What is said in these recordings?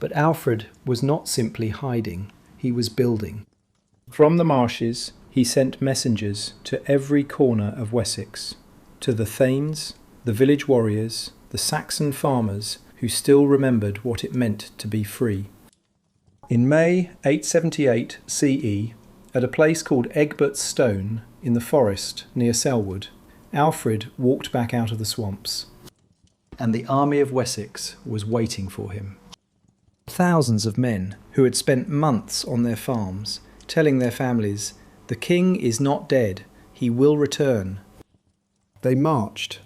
But Alfred was not simply hiding, he was building. From the marshes, he sent messengers to every corner of Wessex, to the thanes, the village warriors, the Saxon farmers who still remembered what it meant to be free. In May 878 CE, at a place called Egbert's Stone in the forest near Selwood, Alfred walked back out of the swamps, and the army of Wessex was waiting for him. Thousands of men who had spent months on their farms, telling their families, "The king is not dead, he will return." They marched.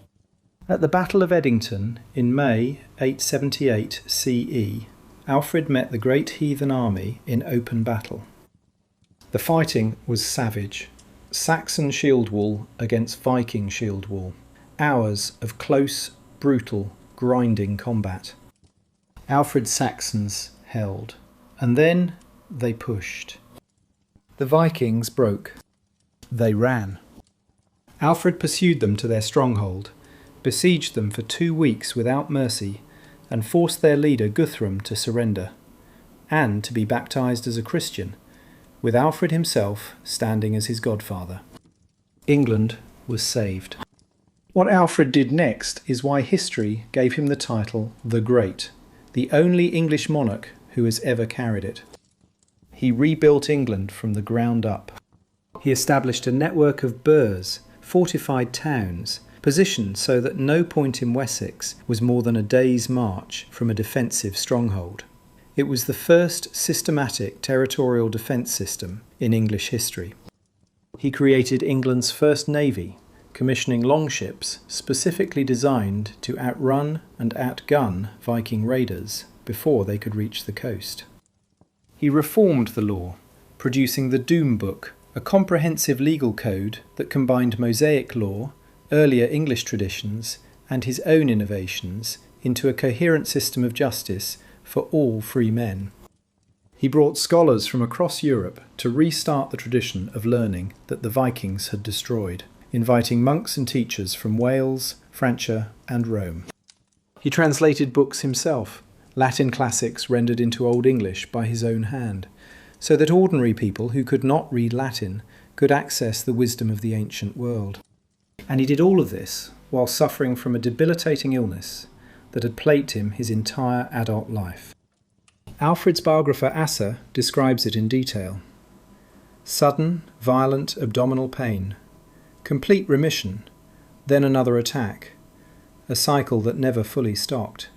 At the Battle of Edington in May 878 CE, Alfred met the great heathen army in open battle. The fighting was savage. Saxon shield wall against Viking shield wall. Hours of close, brutal, grinding combat. Alfred's Saxons held, and then they pushed. The Vikings broke. They ran. Alfred pursued them to their stronghold, besieged them for 2 weeks without mercy, and forced their leader Guthrum to surrender, and to be baptized as a Christian, with Alfred himself standing as his godfather. England was saved. What Alfred did next is why history gave him the title The Great, the only English monarch who has ever carried it. He rebuilt England from the ground up. He established a network of burhs, fortified towns, positioned so that no point in Wessex was more than a day's march from a defensive stronghold. It was the first systematic territorial defence system in English history. He created England's first navy, commissioning longships specifically designed to outrun and outgun Viking raiders before they could reach the coast. He reformed the law, producing the Doom Book, a comprehensive legal code that combined Mosaic law, earlier English traditions, and his own innovations into a coherent system of justice for all free men. He brought scholars from across Europe to restart the tradition of learning that the Vikings had destroyed, inviting monks and teachers from Wales, Francia, and Rome. He translated books himself, Latin classics rendered into Old English by his own hand, so that ordinary people who could not read Latin could access the wisdom of the ancient world. And he did all of this while suffering from a debilitating illness that had plagued him his entire adult life. Alfred's biographer Asser describes it in detail. Sudden, violent abdominal pain, complete remission, then another attack, a cycle that never fully stopped.